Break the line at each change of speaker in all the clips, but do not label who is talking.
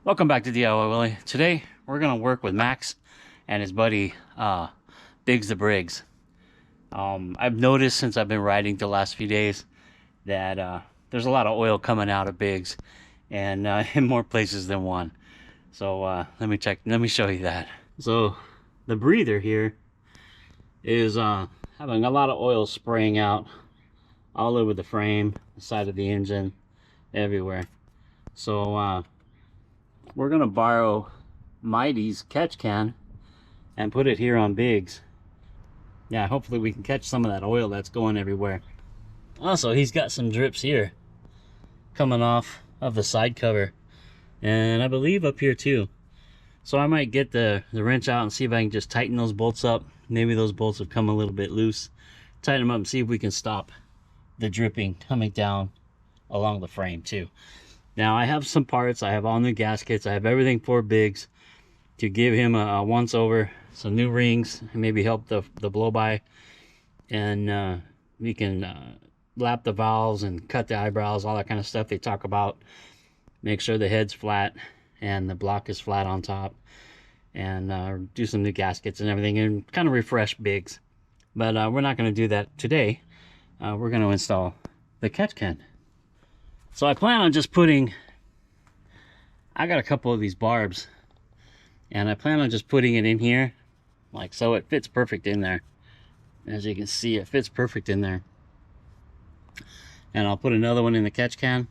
Welcome back to DIY Willie. Today we're gonna work with Max and his buddy Biggs The Briggs. I've noticed since I've been riding the last few days that there's a lot of oil coming out of Biggs, and in more places than one. So let me show you that. So the breather here is having a lot of oil spraying out all over the frame, the side of the engine, everywhere. So we're gonna borrow Mighty's catch can and put it here on Biggs. Yeah, hopefully we can catch some of that oil that's going everywhere. Also, he's got some drips here coming off of the side cover, and I believe up here too. So I might get the wrench out and see if I can just tighten those bolts up. Maybe those bolts have come a little bit loose. Tighten them up and see if we can stop the dripping coming down along the frame too. Now I have some parts, I have all new gaskets, I have everything for Biggs to give him a once over, some new rings, and maybe help the blow by, and we can lap the valves and cut the eyebrows, all that kind of stuff they talk about. Make sure the head's flat and the block is flat on top, and do some new gaskets and everything, and kind of refresh Biggs. But we're not going to do that today. We're going to install the catch can. So I plan on just putting, I got a couple of these barbs, and I plan on just putting it in here, like so. It fits perfect in there. As you can see, it fits perfect in there. And I'll put another one in the catch can.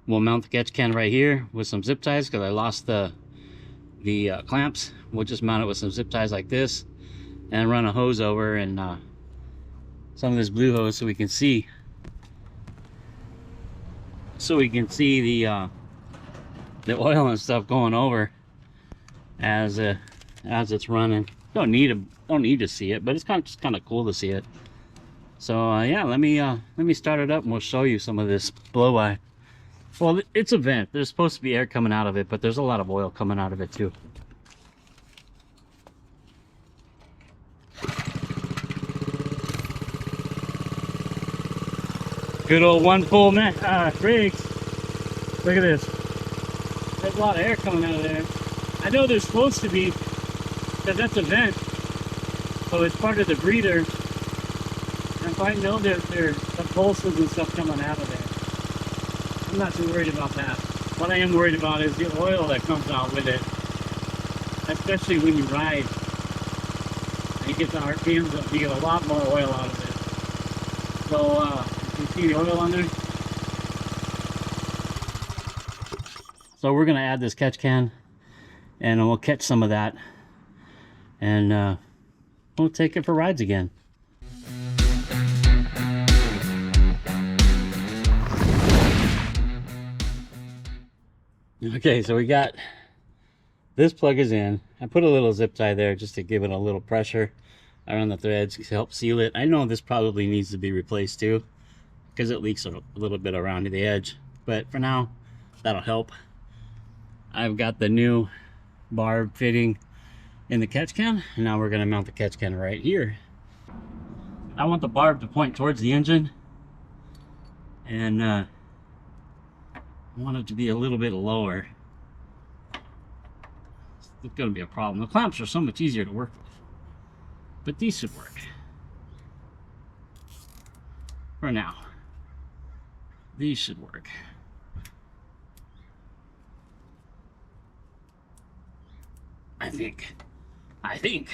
We'll mount the catch can right here with some zip ties, because I lost the clamps. We'll just mount it with some zip ties like this, and run a hose over, and some of this blue hose so we can see the oil and stuff going over as it's running. Don't need to see it, but it's just kind of cool to see it. So yeah, let me start it up and we'll show you some of this blow by. Well, it's a vent. There's supposed to be air coming out of it, but there's a lot of oil coming out of it too. Good old one full Briggs. Look at this. There's a lot of air coming out of there. I know there's supposed to be, because that's a vent, so it's part of the breather. And if I know there's the pulses and stuff coming out of there, I'm not too worried about that. What I am worried about is the oil that comes out with it, especially when you ride. You get the RPMs up, you get a lot more oil out of it. So you see the oil on there? So we're gonna add this catch can, and we'll catch some of that, and we'll take it for rides again. Okay, so we got this plug is in. I put a little zip tie there just to give it a little pressure around the threads to help seal it. I know this probably needs to be replaced too, because it leaks a little bit around the edge, but for now that'll help. I've got the new barb fitting in the catch can, and now we're going to mount the catch can right here. I want the barb to point towards the engine, and I want it to be a little bit lower. It's going to be a problem. The clamps are so much easier to work with, but these should work for now. These should work. I think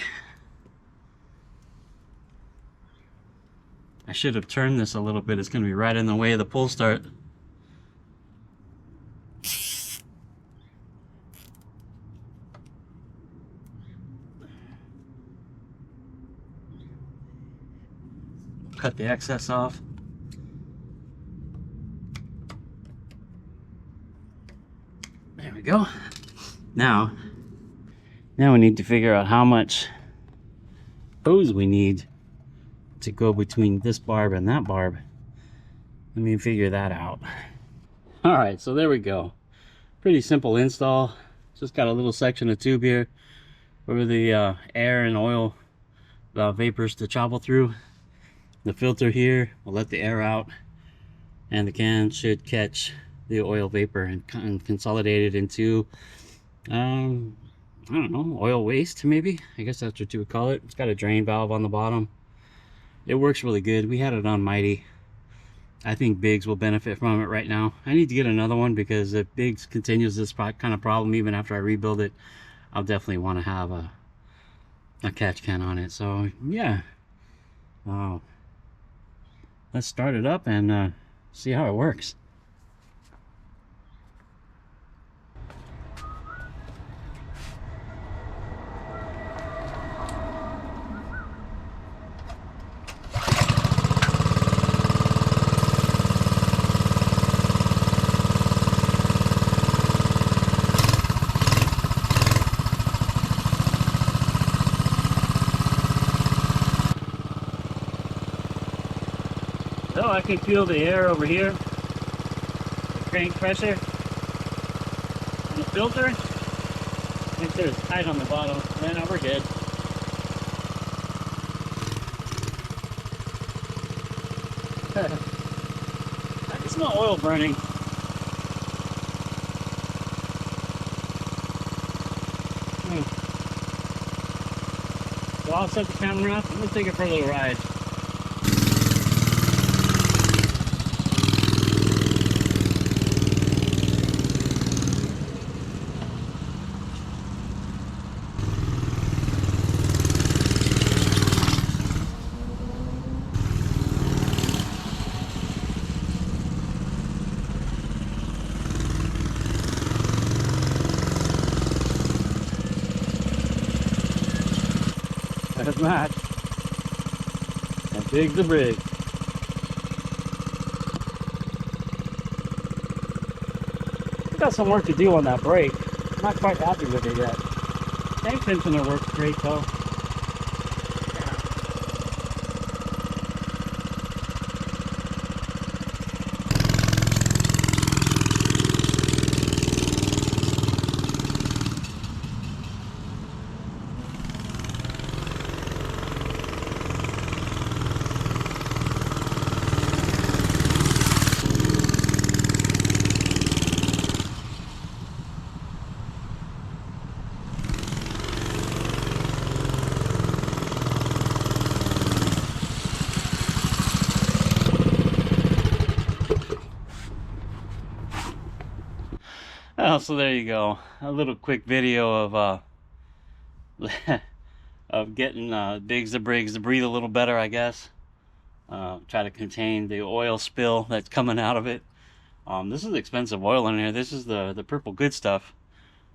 I should have turned this a little bit. It's going to be right in the way of the pull start. Cut the excess off. There we go. Now we need to figure out how much hose we need to go between this barb and that barb. Let me figure that out. All right, so there we go. Pretty simple install. Just got a little section of tube here for the air and oil vapors to travel through. The filter here will let the air out, and the can should catch the oil vapor and consolidate it into I don't know, oil waste maybe. I guess that's what you would call it. It's got a drain valve on the bottom. It works really good. We had it on Mighty. I think Biggs will benefit from it right now. I need to get another one because if Biggs continues this kind of problem even after I rebuild it, I'll definitely want to have a catch can on it. So yeah, let's start it up and see how it works. So I can feel the air over here, the crank pressure, and the filter. Make sure it's tight on the bottom. Man, we're good. I can smell oil burning. So I'll set the camera up and we'll take it for a little ride. There's Matt and Biggs the Briggs. We got some work to do on that brake. I'm not quite happy with it yet. Tank tensioner works great though. Oh, so there you go. A little quick video of of getting Biggs the Briggs to breathe a little better, I guess. Try to contain the oil spill that's coming out of it. This is expensive oil in here. This is the purple good stuff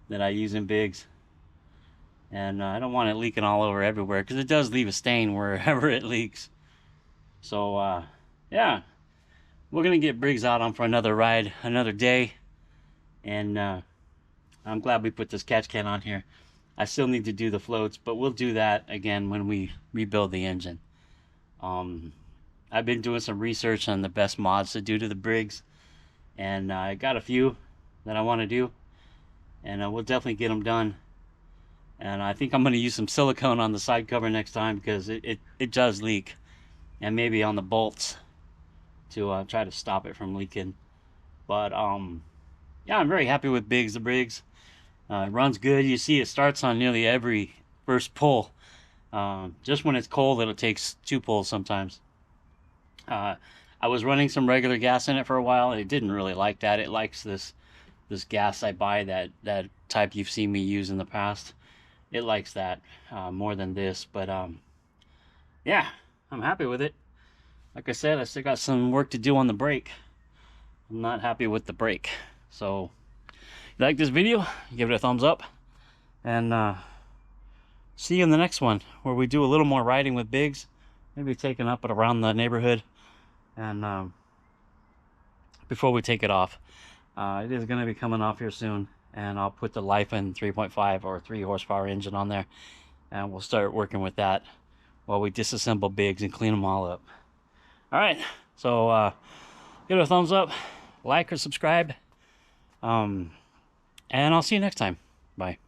that I use in Biggs. And I don't want it leaking all over everywhere because it does leave a stain wherever it leaks. So yeah, we're gonna get Briggs out on for another ride, another day. And I'm glad we put this catch can on here. I still need to do the floats, but we'll do that again when we rebuild the engine. I've been doing some research on the best mods to do to the Briggs, and I got a few that I want to do, and we'll definitely get them done. And I think I'm going to use some silicone on the side cover next time because it does leak, and maybe on the bolts to try to stop it from leaking. But yeah, I'm very happy with Biggs the Briggs. It runs good. You see it starts on nearly every first pull. Just when it's cold, it'll take 2 pulls sometimes. I was running some regular gas in it for a while. It didn't really like that. It likes this gas I buy, that type you've seen me use in the past. It likes that more than this. But yeah, I'm happy with it. Like I said, I still got some work to do on the brake. I'm not happy with the brake. So if you like this video, give it a thumbs up, and see you in the next one where we do a little more riding with Biggs, maybe taking up it around the neighborhood, and before we take it off. It is going to be coming off here soon, and I'll put the Lifen 3.5 or 3 horsepower engine on there, and we'll start working with that while we disassemble Biggs and clean them all up. All right, so give it a thumbs up, like or subscribe. And I'll see you next time. Bye.